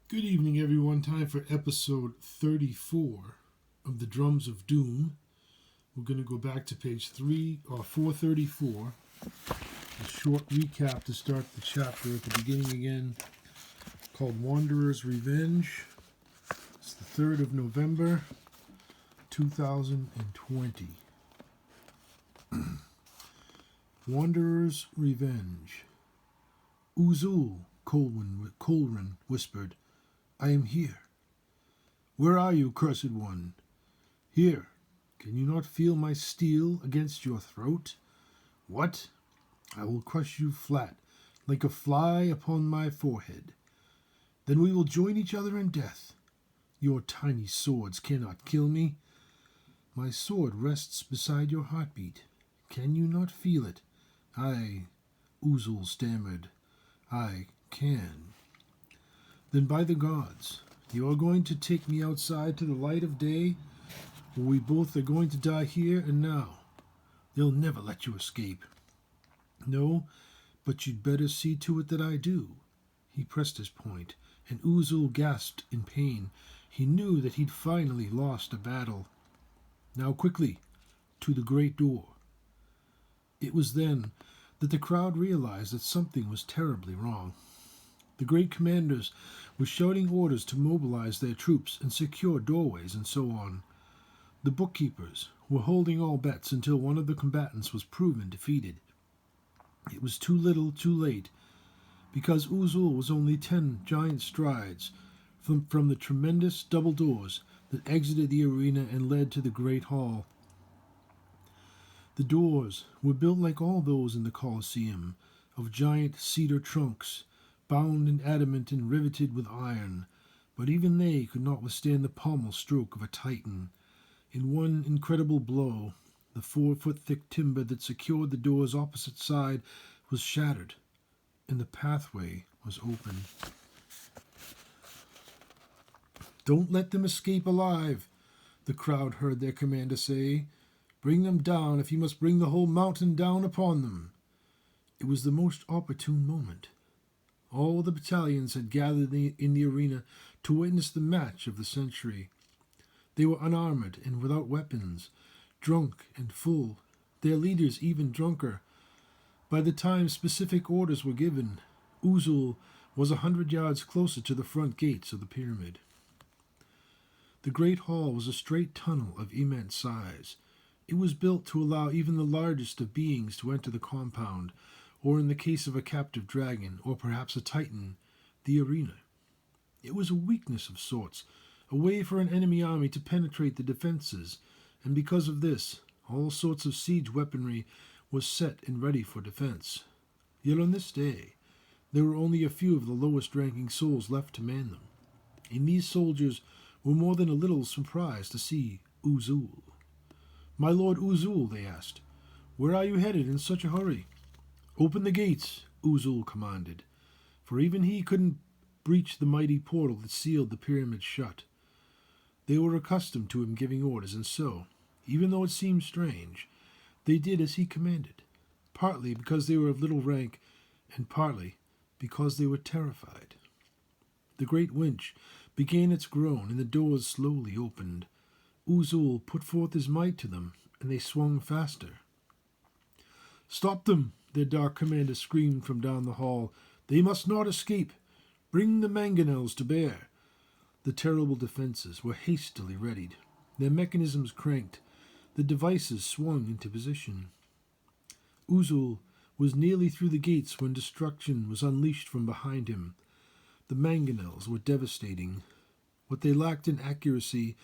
Good evening, everyone. Time for episode 34 of the Drums of Doom. We're going to go back to page 434. A short recap to start the chapter at the beginning again, called Wanderer's Revenge. It's the 3rd of November, 2020. Wanderer's Revenge. Uzul, Colwyn whispered. I am here. Where are you, cursed one? Here. Can you not feel my steel against your throat? What? I will crush you flat, like a fly upon my forehead. Then we will join each other in death. Your tiny swords cannot kill me. My sword rests beside your heartbeat. Can you not feel it? Uzul stammered. I can. Then by the gods, you are going to take me outside to the light of day, or we both are going to die here and now. They'll never let you escape. No, but you'd better see to it that I do. He pressed his point, and Uzul gasped in pain. He knew that he'd finally lost a battle. Now quickly, to the great door. It was then that the crowd realized that something was terribly wrong. The great commanders were shouting orders to mobilize their troops and secure doorways and so on. The bookkeepers were holding all bets until one of the combatants was proven defeated. It was too little, too late, because Uzul was only 10 giant strides from the tremendous double doors that exited the arena and led to the great hall. The doors were built like all those in the Colosseum, of giant cedar trunks, bound in adamant and riveted with iron, but even they could not withstand the pommel stroke of a Titan. In one incredible blow, the 4-foot-thick timber that secured the door's opposite side was shattered, and the pathway was open. Don't let them escape alive, the crowd heard their commander say. Bring them down if you must bring the whole mountain down upon them. It was the most opportune moment. All the battalions had gathered in the arena to witness the match of the century. They were unarmored and without weapons, drunk and full, their leaders even drunker. By the time specific orders were given, Uzul was 100 yards closer to the front gates of the pyramid. The great hall was a straight tunnel of immense size. It was built to allow even the largest of beings to enter the compound, or in the case of a captive dragon, or perhaps a titan, the arena. It was a weakness of sorts, a way for an enemy army to penetrate the defenses, and because of this, all sorts of siege weaponry was set and ready for defense. Yet on this day, there were only a few of the lowest-ranking souls left to man them, and these soldiers were more than a little surprised to see Uzul. My lord Uzul, they asked, where are you headed in such a hurry? Open the gates, Uzul commanded, for even he couldn't breach the mighty portal that sealed the pyramid shut. They were accustomed to him giving orders, and so, even though it seemed strange, they did as he commanded, partly because they were of little rank, and partly because they were terrified. The great winch began its groan, and the doors slowly opened. Uzul put forth his might to them, and they swung faster. Stop them, their dark commander screamed from down the hall. They must not escape. Bring the mangonels to bear. The terrible defenses were hastily readied, their mechanisms cranked, the devices swung into position. Uzul was nearly through the gates when destruction was unleashed from behind him. The mangonels were devastating. What they lacked in accuracy,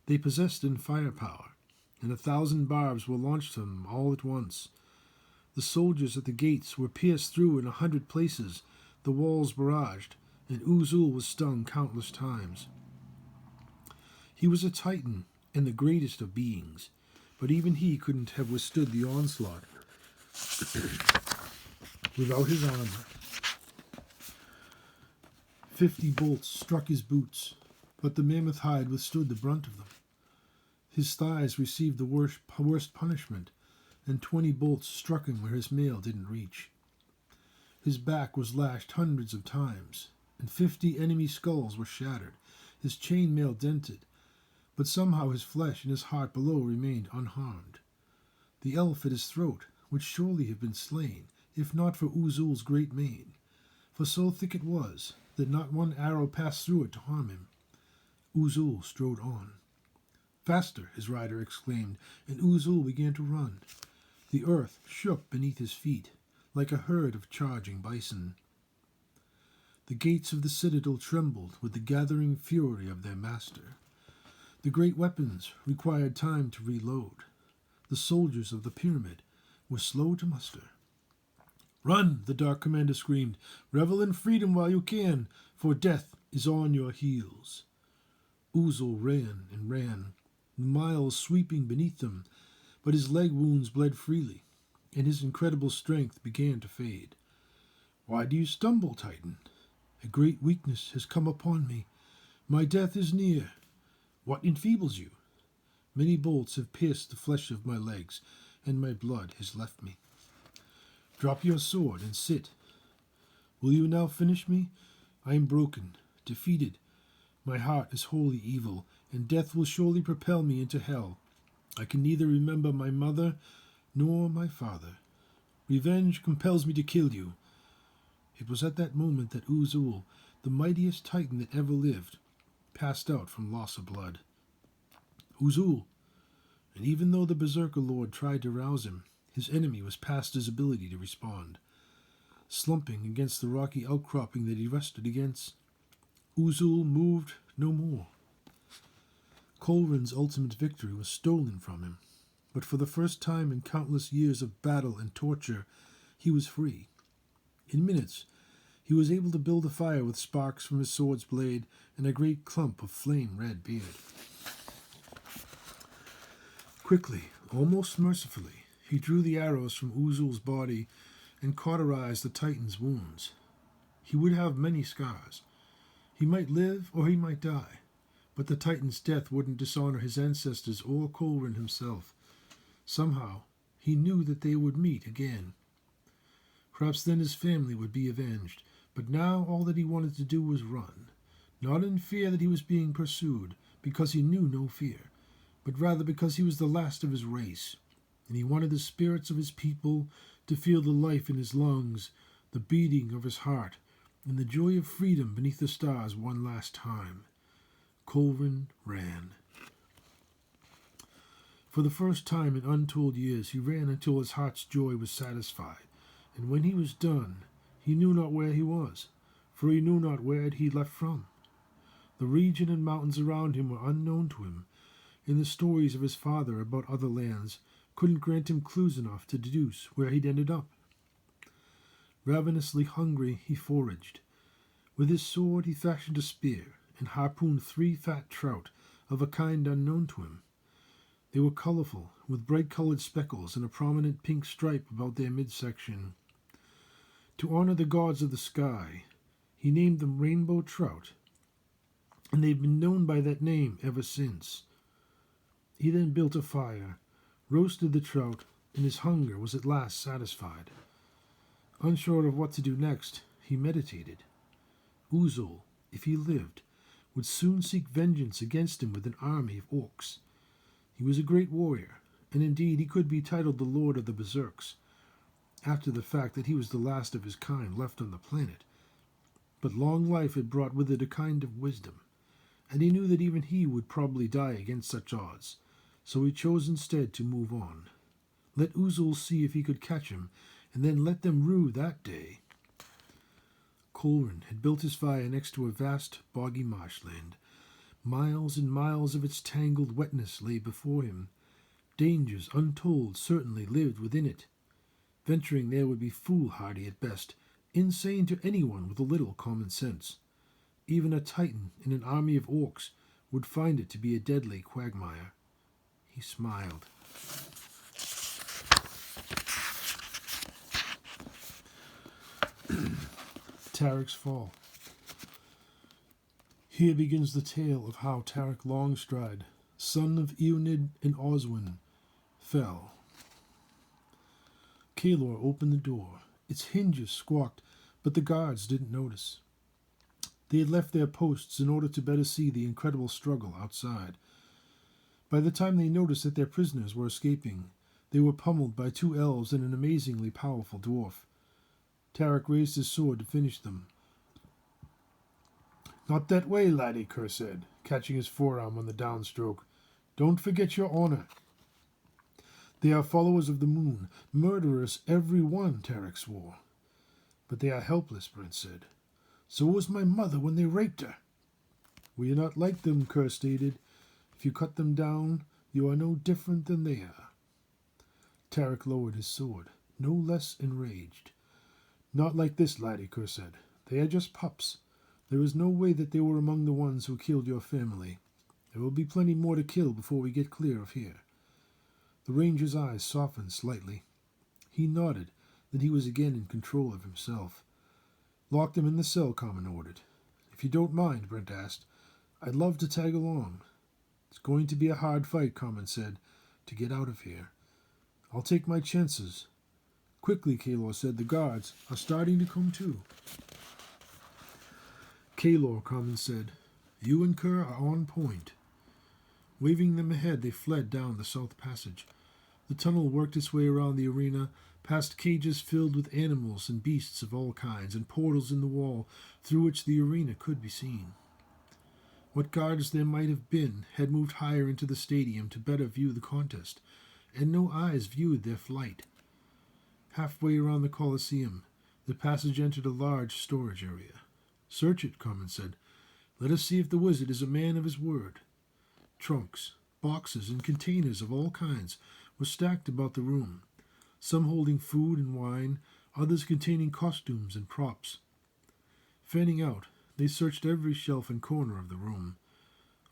they possessed in firepower, and 1,000 barbs were launched at them all at once. The soldiers at the gates were pierced through in 100 places, the walls barraged, and Uzul was stung countless times. He was a Titan and the greatest of beings, but even he couldn't have withstood the onslaught without his armor. 50 bolts struck his boots, but the mammoth hide withstood the brunt of them. His thighs received the worst punishment, and 20 bolts struck him where his mail didn't reach. His back was lashed hundreds of times. and 50 enemy skulls were shattered, his chainmail dented, but somehow his flesh and his heart below remained unharmed. The elf at his throat would surely have been slain, if not for Uzul's great mane, for so thick it was that not one arrow passed through it to harm him. Uzul strode on. Faster, his rider exclaimed, and Uzul began to run. The earth shook beneath his feet, like a herd of charging bison. The gates of the citadel trembled with the gathering fury of their master. The great weapons required time to reload. The soldiers of the pyramid were slow to muster. "Run!" the Dark Commander screamed. "Revel in freedom while you can, for death is on your heels." Uzul ran and ran, the miles sweeping beneath them, but his leg wounds bled freely, and his incredible strength began to fade. "Why do you stumble, Titan?" "A great weakness has come upon me. My death is near." "What enfeebles you?" "Many bolts have pierced the flesh of my legs, and my blood has left me." "Drop your sword and sit." "Will you now finish me? I am broken, defeated. My heart is wholly evil, and death will surely propel me into hell. I can neither remember my mother nor my father. Revenge compels me to kill you." It was at that moment that Uzul, the mightiest Titan that ever lived, passed out from loss of blood. "Uzul!" And even though the Berserker Lord tried to rouse him, his enemy was past his ability to respond. Slumping against the rocky outcropping that he rested against, Uzul moved no more. Kolrin's ultimate victory was stolen from him, but for the first time in countless years of battle and torture, he was free. In minutes, he was able to build a fire with sparks from his sword's blade and a great clump of flame-red beard. Quickly, almost mercifully, he drew the arrows from Uzul's body and cauterized the Titan's wounds. He would have many scars. He might live or he might die, but the Titan's death wouldn't dishonor his ancestors or Kolrin himself. Somehow, he knew that they would meet again. Perhaps then his family would be avenged, but now all that he wanted to do was run, not in fear that he was being pursued, because he knew no fear, but rather because he was the last of his race, and he wanted the spirits of his people to feel the life in his lungs, the beating of his heart, and the joy of freedom beneath the stars one last time. Kolrin ran. For the first time in untold years, he ran until his heart's joy was satisfied, and when he was done, he knew not where he was, for he knew not where he left from. The region and mountains around him were unknown to him, and the stories of his father about other lands couldn't grant him clues enough to deduce where he'd ended up. Ravenously hungry, he foraged. With his sword he fashioned a spear and harpooned 3 fat trout of a kind unknown to him. They were colorful, with bright-colored speckles and a prominent pink stripe about their midsection. To honor the gods of the sky, he named them rainbow trout, and they've been known by that name ever since. He then built a fire, roasted the trout, and his hunger was at last satisfied. Unsure of what to do next, he meditated. Uzul, if he lived, would soon seek vengeance against him with an army of orcs. He was a great warrior, and indeed he could be titled the Lord of the Berserks, after the fact that he was the last of his kind left on the planet. But long life had brought with it a kind of wisdom, and he knew that even he would probably die against such odds, so he chose instead to move on. Let Uzul see if he could catch him, and then let them rue that day. Kolrin had built his fire next to a vast, boggy marshland. Miles and miles of its tangled wetness lay before him. Dangers untold certainly lived within it. Venturing there would be foolhardy at best, insane to anyone with a little common sense. Even a Titan in an army of orcs would find it to be a deadly quagmire. He smiled. Tariq's fall. Here begins the tale of how Tariq Longstride, son of Eonid and Oswin, fell. Kalor opened the door. Its hinges squawked, but the guards didn't notice. They had left their posts in order to better see the incredible struggle outside. By the time they noticed that their prisoners were escaping, they were pummeled by 2 elves and an amazingly powerful dwarf. Tariq raised his sword to finish them. "Not that way, laddie," Kerr said, catching his forearm on the downstroke. "Don't forget your honor." "They are followers of the moon, murderers every one," Tariq swore. "But they are helpless," Brent said. "So was my mother when they raped her." "We are not like them," Kerr stated. "If you cut them down, you are no different than they are." Tariq lowered his sword, no less enraged. "Not like this, laddie," Kerr said. "They are just pups. There is no way that they were among the ones who killed your family. There will be plenty more to kill before we get clear of here." The ranger's eyes softened slightly. He nodded that he was again in control of himself. "Lock them in the cell," Carmen ordered. "If you don't mind," Brent asked, "I'd love to tag along." "It's going to be a hard fight," Carmen said, "to get out of here. I'll take my chances." "Quickly," Kaylor said. "The guards are starting to come too." "Kaylor," Carmen said, "you and Kerr are on point." Waving them ahead, they fled down the south passage. The tunnel worked its way around the arena, past cages filled with animals and beasts of all kinds, and portals in the wall through which the arena could be seen. What guards there might have been had moved higher into the stadium to better view the contest, and no eyes viewed their flight. Halfway around the Colosseum, the passage entered a large storage area. "Search it," Carmen said. "Let us see if the wizard is a man of his word." Trunks, boxes, and containers of all kinds were stacked about the room, some holding food and wine, others containing costumes and props. Fanning out, they searched every shelf and corner of the room.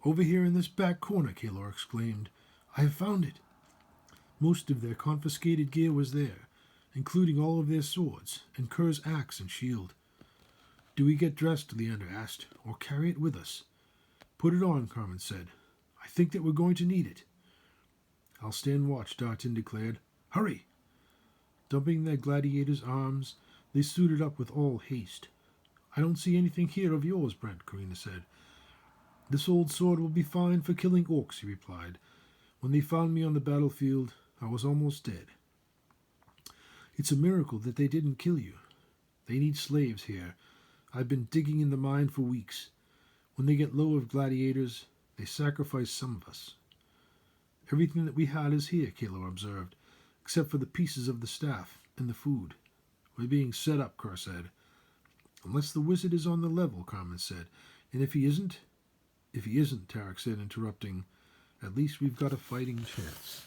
"Over here in this back corner," Kaylor exclaimed. "I have found it." Most of their confiscated gear was there, including all of their swords, and Kerr's axe and shield. "Do we get dressed?" Leander asked, "or carry it with us?" "Put it on," Carmen said. "I think that we're going to need it." "I'll stand watch," Dartin declared. "Hurry!" Dumping their gladiators' arms, they suited up with all haste. "I don't see anything here of yours, Brent," Karina said. "This old sword will be fine for killing orcs," he replied. "When they found me on the battlefield, I was almost dead." "It's a miracle that they didn't kill you. They need slaves here. I've been digging in the mine for weeks. When they get low of gladiators, they sacrifice some of us." "Everything that we had is here," Kaylor observed, "except for the pieces of the staff and the food." "We're being set up," Kerr said. "Unless the wizard is on the level," Carmen said. "And if he isn't," Tariq said, interrupting, "at least we've got a fighting chance."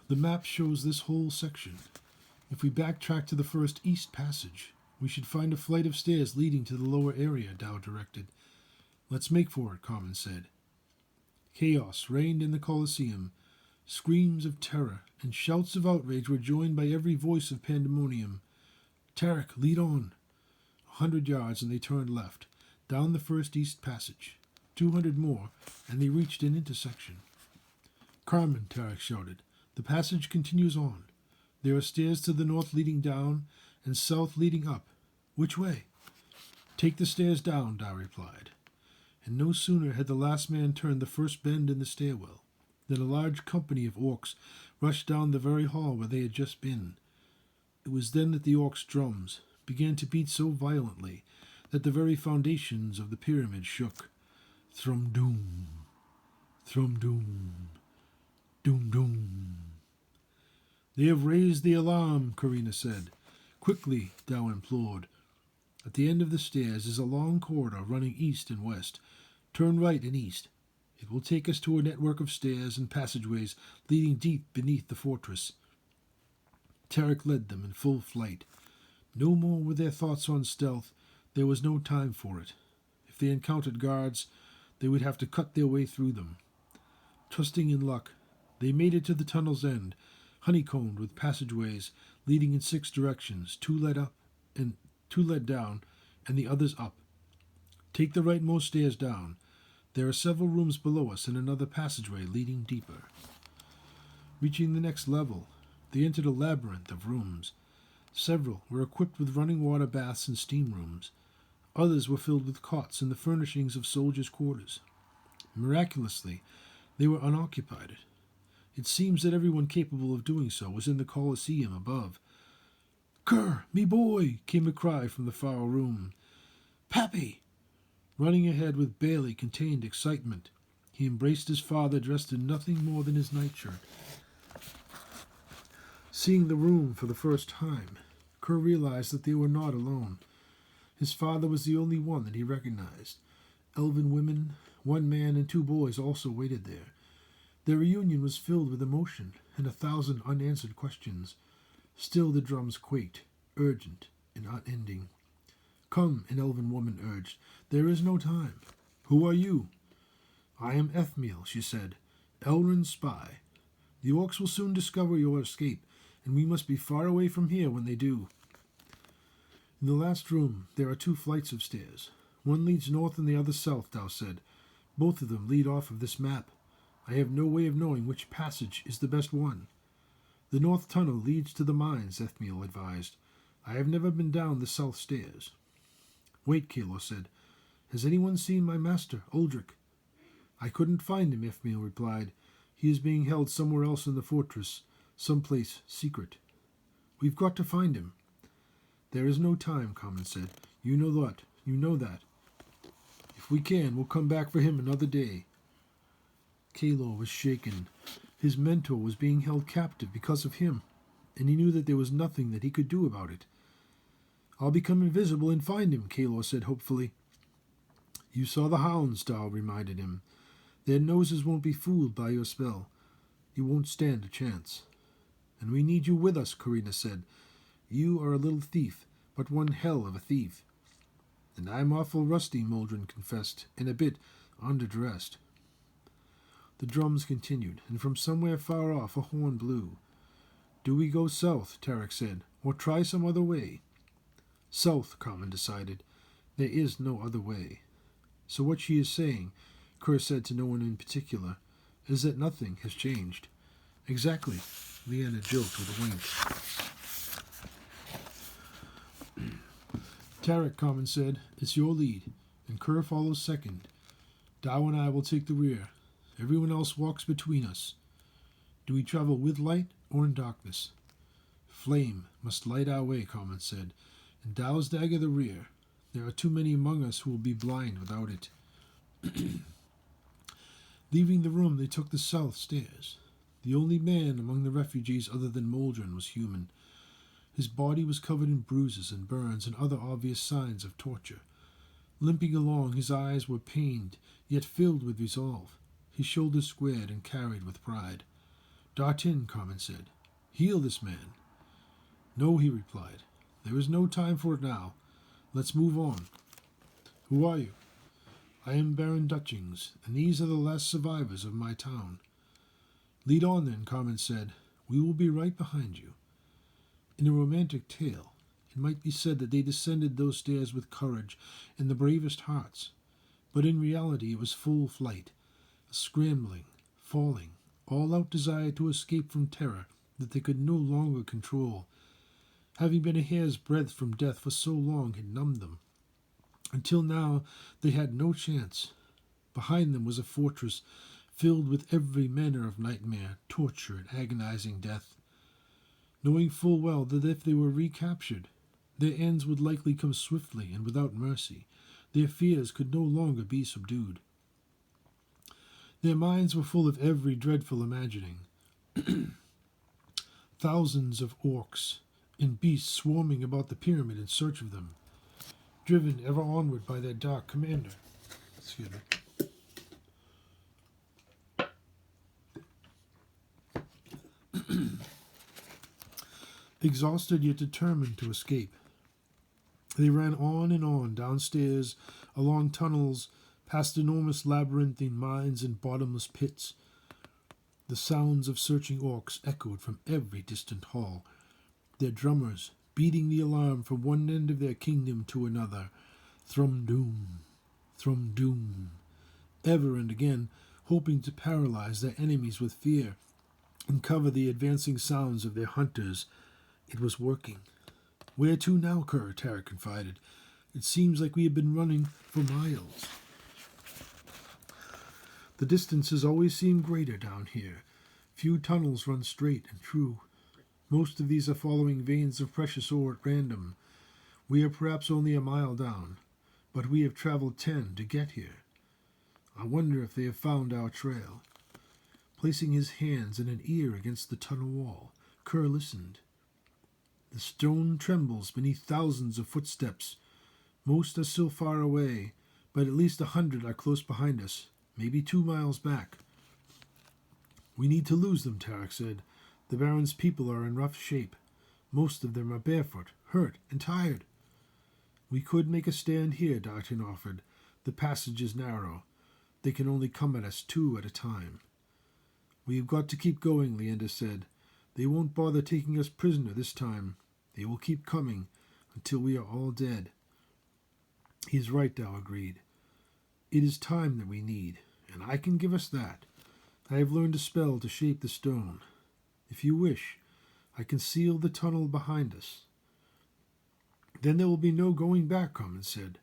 The map shows this whole section. If we backtrack to the first east passage, we should find a flight of stairs leading to the lower area, Dow directed. "Let's make for it," Carmen said. Chaos reigned in the Colosseum. Screams of terror and shouts of outrage were joined by every voice of pandemonium. "Tariq, lead on." 100 yards, and they turned left, down the first east passage. 200 more, and they reached an intersection. "Carmen," Tariq shouted, "the passage continues on. There are stairs to the north leading down, and south leading up. Which way?" "Take the stairs down," Dow replied. And no sooner had the last man turned the first bend in the stairwell than a large company of orcs rushed down the very hall where they had just been. It was then that the orcs' drums began to beat so violently that the very foundations of the pyramid shook. Thrum-doom, thrum-doom, doom-doom. "They have raised the alarm," Karina said. "Quickly," Dow implored. "At the end of the stairs is a long corridor running east and west. Turn right and east. It will take us to a network of stairs and passageways leading deep beneath the fortress." Tariq led them in full flight. No more were their thoughts on stealth. There was no time for it. If they encountered guards, they would have to cut their way through them. Trusting in luck, they made it to the tunnel's end, honeycombed with passageways leading in 6 directions. 2 led up and 2 led down, and the others up. "Take the rightmost stairs down. There are several rooms below us and another passageway leading deeper." Reaching the next level, They entered a labyrinth of rooms. Several were equipped with running water baths and steam rooms. Others were filled with cots and the furnishings of soldiers' quarters. Miraculously, they were unoccupied. It seems that everyone capable of doing so was in the Colosseum above. "Cur, me boy!" came a cry from the far room. "Pappy!" Running ahead with barely contained excitement, he embraced his father dressed in nothing more than his nightshirt. Seeing the room for the first time, Kerr realized that they were not alone. His father was the only one that he recognized. Elven women, one man, and two boys also waited there. Their reunion was filled with emotion and 1,000 unanswered questions. Still the drums quaked, urgent and unending. "Come," an elven woman urged. "There is no time." "Who are you?" "I am Ethmiel," she said, "Elrond's spy. The orcs will soon discover your escape, and we must be far away from here when they do." "In the last room there are 2 flights of stairs. One leads north and the other south," Dow said. "Both of them lead off of this map. I have no way of knowing which passage is the best one." "The north tunnel leads to the mines," Ethmiel advised. "I have never been down the south stairs." "Wait," Kalos said. "Has anyone seen my master, Uldric?" "I couldn't find him," Ethmiel replied. "He is being held somewhere else in the fortress, someplace secret." "We've got to find him." "There is no time," Common said. You know that. If we can, we'll come back for him another day." Kalor was shaken. His mentor was being held captive because of him, and he knew that there was nothing that he could do about it. "I'll become invisible and find him," Kalor said hopefully. "You saw the hounds," Dow reminded him. "Their noses won't be fooled by your spell. You won't stand a chance." "And we need you with us," Karina said. "You are a little thief, but one hell of a thief." "And I'm awful rusty," Moldrin confessed, "and a bit underdressed." The drums continued, and from somewhere far off a horn blew. "Do we go south," Tariq said, "or try some other way?" "South," Common decided. "There is no other way." "So what she is saying," Kerr said to no one in particular, "is that nothing has changed." "Exactly," Leanna joked with a wink. "Tariq," Common said, "it's your lead, and Kerr follows second. Dow and I will take the rear. Everyone else walks between us. Do we travel with light or in darkness?" "Flame must light our way," Common said, "and Dow's dagger the rear. There are too many among us who will be blind without it." Leaving the room, they took the south stairs. The only man among the refugees other than Moldrin was human. His body was covered in bruises and burns and other obvious signs of torture. Limping along, his eyes were pained, yet filled with resolve. His shoulders squared and carried with pride. "Dartin," Common said. "Heal this man." "No," he replied. "There is no time for it now. Let's move on." "Who are you?" "I am Baron Dutchings, and these are the last survivors of my town." "Lead on then," Common said. "We will be right behind you." In a romantic tale, it might be said that they descended those stairs with courage and the bravest hearts, but in reality it was full flight, a scrambling, falling, all-out desire to escape from terror that they could no longer control. Having been a hair's breadth from death for so long had numbed them. Until now they had no chance. Behind them was a fortress filled with every manner of nightmare, torture, and agonizing death. Knowing full well that if they were recaptured, their ends would likely come swiftly and without mercy, their fears could no longer be subdued. Their minds were full of every dreadful imagining. Thousands of orcs and beasts swarming about the pyramid in search of them, driven ever onward by their dark commander. Excuse me. Exhausted yet determined to escape, they ran on and on, downstairs, along tunnels, past enormous labyrinthine mines and bottomless pits. The sounds of searching orcs echoed from every distant hall, their drummers beating the alarm from one end of their kingdom to another. Thrum-doom, thrum-doom, ever and again, hoping to paralyze their enemies with fear, and cover the advancing sounds of their hunters. It was working. "Where to now, Kerr?" Tariq confided. "It seems like we have been running for miles." "The distances always seem greater down here. Few tunnels run straight and true. Most of these are following veins of precious ore at random. We are perhaps only a mile down, but we have traveled 10 to get here. I wonder if they have found our trail." Placing his hands and an ear against the tunnel wall, Kerr listened. The stone trembles beneath thousands of footsteps. Most are still far away, but at least 100 are close behind us, maybe 2 miles back. "We need to lose them," Tariq said. "The Baron's people are in rough shape. Most of them are barefoot, hurt, and tired." "We could make a stand here," Darton offered. "The passage is narrow. They can only come at us 2 at a time." "We have got to keep going," Leander said. "They won't bother taking us prisoner this time. They will keep coming until we are all dead." "He is right," Dow agreed. "It is time that we need, and I can give us that. I have learned a spell to shape the stone. If you wish, I can seal the tunnel behind us." "Then there will be no going back," Carmen said.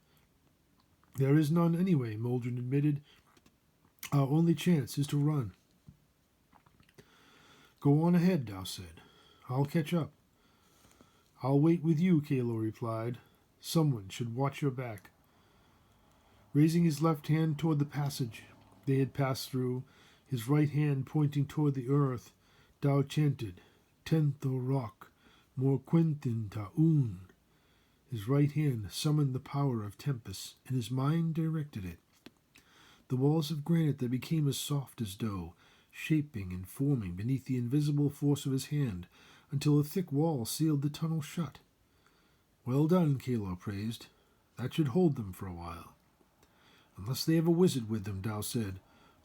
"There is none anyway," Moldren admitted. "Our only chance is to run." "Go on ahead," Dow said. "I'll catch up." "I'll wait with you," Kalo replied. "Someone should watch your back." Raising his left hand toward the passage they had passed through, his right hand pointing toward the earth, Dow chanted, "Tentho rock, mor quintin ta'un." His right hand summoned the power of Tempest, and his mind directed it. The walls of granite that became as soft as dough, shaping and forming beneath the invisible force of his hand, until a thick wall sealed the tunnel shut. "Well done," Kalo praised. "That should hold them for a while." "Unless they have a wizard with them," Dow said,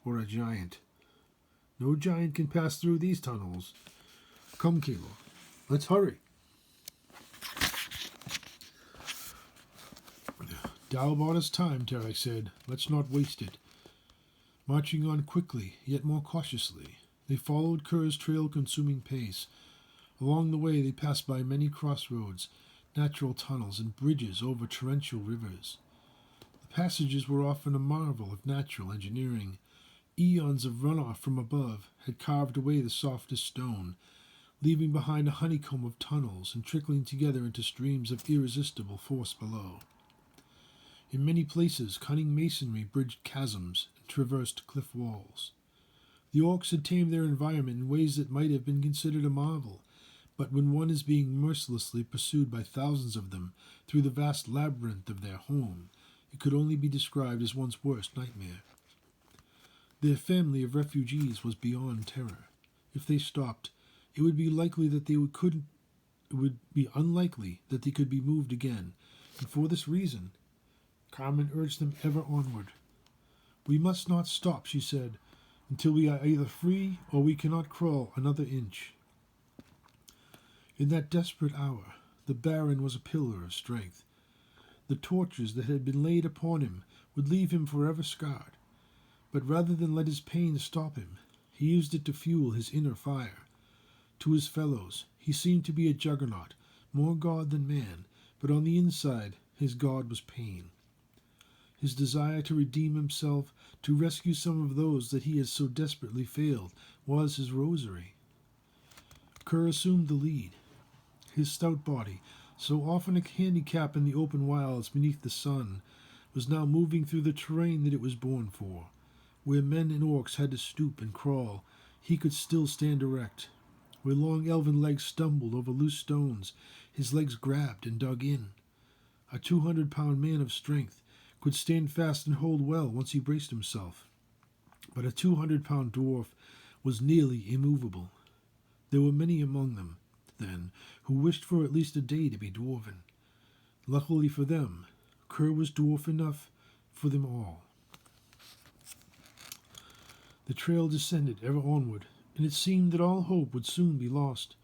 "or a giant." "No giant can pass through these tunnels. Come, Kalo, let's hurry." "Dow bought us time," Tariq said. "Let's not waste it." Marching on quickly, yet more cautiously, they followed Kerr's trail-consuming pace. Along the way they passed by many crossroads, natural tunnels, and bridges over torrential rivers. The passages were often a marvel of natural engineering. Eons of runoff from above had carved away the softest stone, leaving behind a honeycomb of tunnels and trickling together into streams of irresistible force below. In many places, cunning masonry bridged chasms and traversed cliff walls. The orcs had tamed their environment in ways that might have been considered a marvel, but when one is being mercilessly pursued by thousands of them through the vast labyrinth of their home, it could only be described as one's worst nightmare. Their family of refugees was beyond terror. If they stopped, it would be unlikely that they could be moved again, and for this reason, Carmen urged them ever onward. "We must not stop," she said, "until we are either free or we cannot crawl another inch." In that desperate hour, the Baron was a pillar of strength. The tortures that had been laid upon him would leave him forever scarred, but rather than let his pain stop him, he used it to fuel his inner fire. To his fellows, he seemed to be a juggernaut, more god than man, but on the inside, his god was pain. His desire to redeem himself, to rescue some of those that he had so desperately failed, was his rosary. Kerr assumed the lead. His stout body, so often a handicap in the open wilds beneath the sun, was now moving through the terrain that it was born for. Where men and orcs had to stoop and crawl, he could still stand erect. Where long elven legs stumbled over loose stones, his legs grabbed and dug in. A 200-pound man of strength could stand fast and hold well once he braced himself. But a 200-pound dwarf was nearly immovable. There were many among them, then, who wished for at least a day to be dwarven. Luckily for them, Kerr was dwarf enough for them all. The trail descended ever onward, and it seemed that all hope would soon be lost.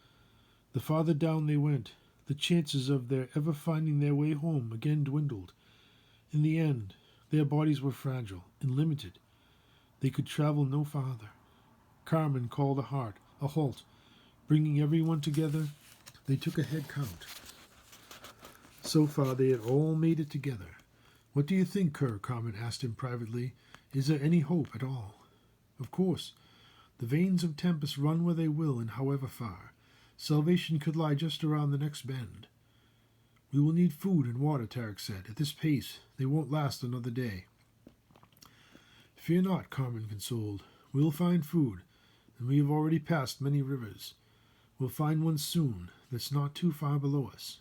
The farther down they went, the chances of their ever finding their way home again dwindled. In the end, their bodies were fragile and limited. They could travel no farther. Carmen called a heart A halt. Bringing everyone together, they took a head count. So far they had all made it together. What do you think, Kerr? Carmen asked him privately. Is there any hope at all? Of course. The veins of Tempest run where they will and however far. Salvation could lie just around the next bend. We will need food and water, Tariq said. At this pace, they won't last another day. Fear not, Carmen consoled. We'll find food, and we have already passed many rivers. We'll find one soon that's not too far below us.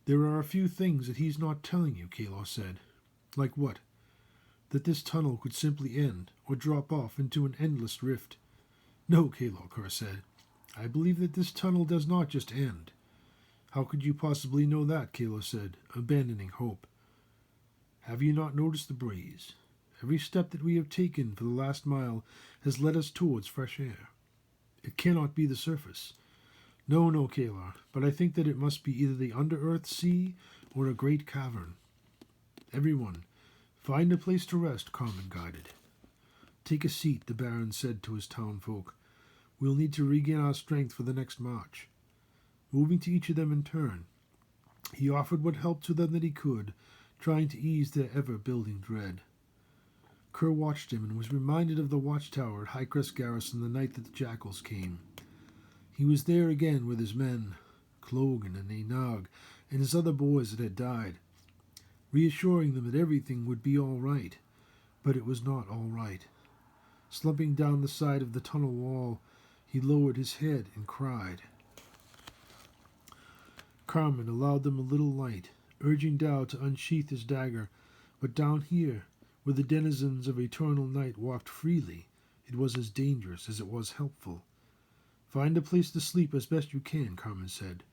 There are a few things that he's not telling you, Kalar said. Like what? That this tunnel could simply end or drop off into an endless rift. No, Kalar, Kerr said. I believe that this tunnel does not just end. How could you possibly know that, Kalar said, abandoning hope. Have you not noticed the breeze? Every step that we have taken for the last mile has led us towards fresh air. It cannot be the surface. No, Kalar, but I think that it must be either the under-earth sea or a great cavern. Everyone, find a place to rest, Carmen guided. Take a seat, the Baron said to his townfolk. We'll need to regain our strength for the next march. Moving to each of them in turn, he offered what help to them that he could, trying to ease their ever-building dread. Kerr watched him and was reminded of the watchtower at Highcrest Garrison the night that the jackals came. He was there again with his men, Clogan and Enag, and his other boys that had died, reassuring them that everything would be all right. But it was not all right. Slumping down the side of the tunnel wall, he lowered his head and cried. Carmen allowed them a little light, urging Dow to unsheath his dagger, but down here, where the denizens of eternal night walked freely, it was as dangerous as it was helpful. Find a place to sleep as best you can, Carmen said.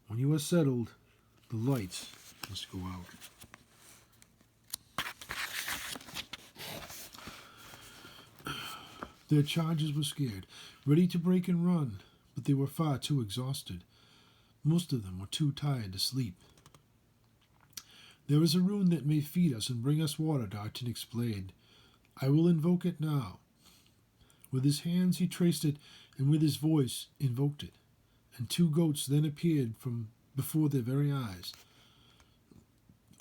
When you are settled, the lights must go out. Their charges were scared, ready to break and run, but they were far too exhausted. Most of them were too tired to sleep. There is a rune that may feed us and bring us water, Darton explained. I will invoke it now. With his hands he traced it, and with his voice invoked it, and 2 goats then appeared from before their very eyes.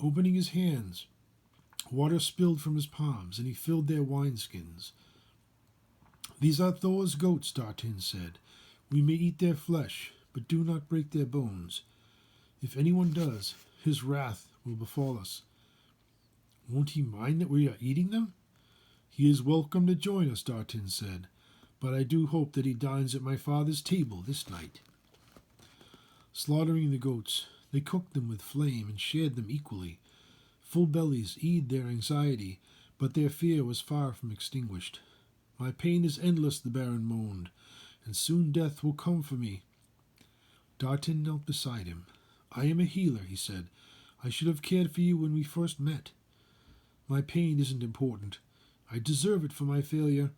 Opening his hands, water spilled from his palms, and he filled their wineskins. These are Thor's goats, Dartin said. We may eat their flesh, but do not break their bones. If anyone does, his wrath will befall us. Won't he mind that we are eating them? He is welcome to join us, Dartin said, but I do hope that he dines at my father's table this night. Slaughtering the goats, they cooked them with flame and shared them equally. Full bellies eased their anxiety, but their fear was far from extinguished. My pain is endless, the Baron moaned, and soon death will come for me. Dartin knelt beside him. I am a healer, he said. I should have cared for you when we first met. My pain isn't important. I deserve it for my failure.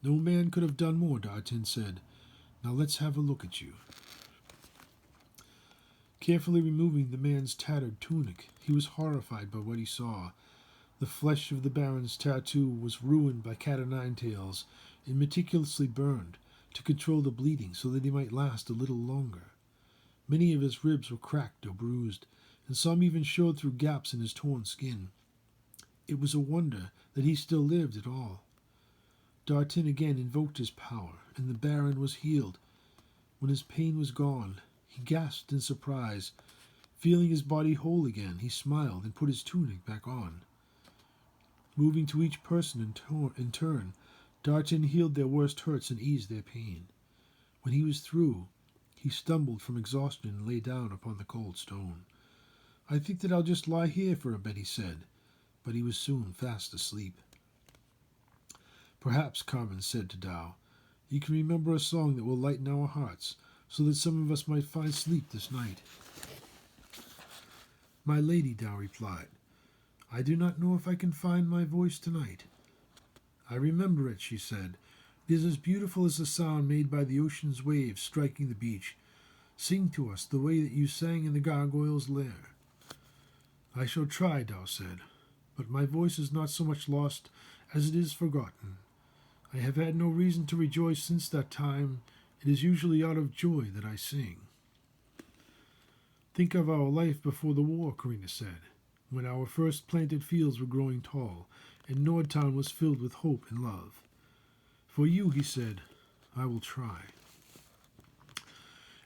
No man could have done more, Dartin said. Now let's have a look at you. Carefully removing the man's tattered tunic, he was horrified by what he saw. The flesh of the Baron's tattoo was ruined by cat-o'-nine-tails and meticulously burned to control the bleeding so that he might last a little longer. Many of his ribs were cracked or bruised, and some even showed through gaps in his torn skin. It was a wonder that he still lived at all. Dartin again invoked his power, and the Baron was healed. When his pain was gone, he gasped in surprise. Feeling his body whole again, he smiled and put his tunic back on. Moving to each person in turn, Dartin healed their worst hurts and eased their pain. When he was through, he stumbled from exhaustion and lay down upon the cold stone. I think that I'll just lie here for a bit, he said, but he was soon fast asleep. Perhaps, Carmen said to Dow, you can remember a song that will lighten our hearts, so that some of us might find sleep this night. My lady, Dow replied, I do not know if I can find my voice tonight. I remember it, she said. It is as beautiful as the sound made by the ocean's waves striking the beach. Sing to us the way that you sang in the gargoyle's lair. I shall try, Dow said, but my voice is not so much lost as it is forgotten. I have had no reason to rejoice since that time. It is usually out of joy that I sing. Think of our life before the war, Karina said, when our first planted fields were growing tall, and Nordtown was filled with hope and love. For you, he said, I will try.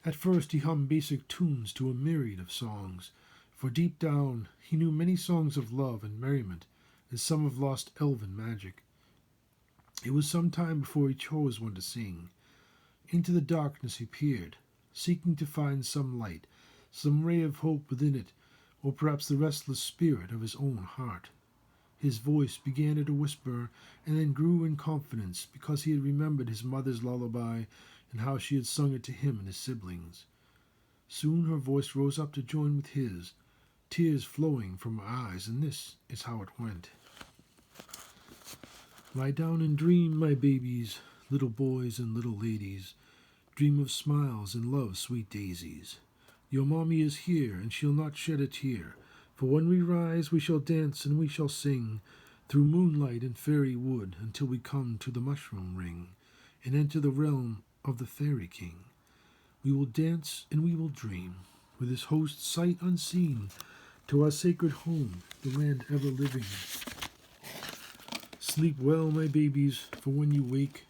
At first he hummed basic tunes to a myriad of songs, for deep down he knew many songs of love and merriment, and some of lost elven magic. It was some time before he chose one to sing. Into the darkness he peered, seeking to find some light, some ray of hope within it, or perhaps the restless spirit of his own heart. His voice began at a whisper, and then grew in confidence, because he had remembered his mother's lullaby and how she had sung it to him and his siblings. Soon her voice rose up to join with his, tears flowing from her eyes, and this is how it went. Lie down and dream, my babies, little boys and little ladies. Dream of smiles and love, sweet daisies. Your mommy is here, and she'll not shed a tear. For when we rise, we shall dance and we shall sing through moonlight and fairy wood until we come to the mushroom ring and enter the realm of the fairy king. We will dance and we will dream with his host sight unseen to our sacred home, the land ever living. Sleep well, my babies, for when you wake,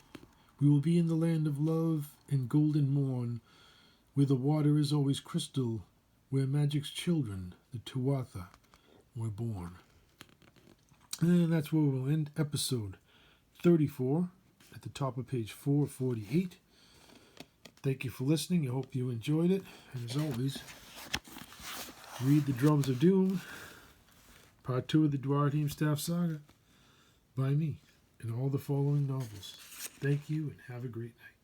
we will be in the land of love and golden morn, where the water is always crystal, where magic's children, the Tuatha, were born. And that's where we'll end episode 34 at the top of page 448. Thank you for listening. I hope you enjoyed it. And as always, read The Drums of Doom, part 2 of the Duaredheim Staff Saga, by me, and all the following novels. Thank you and have a great night.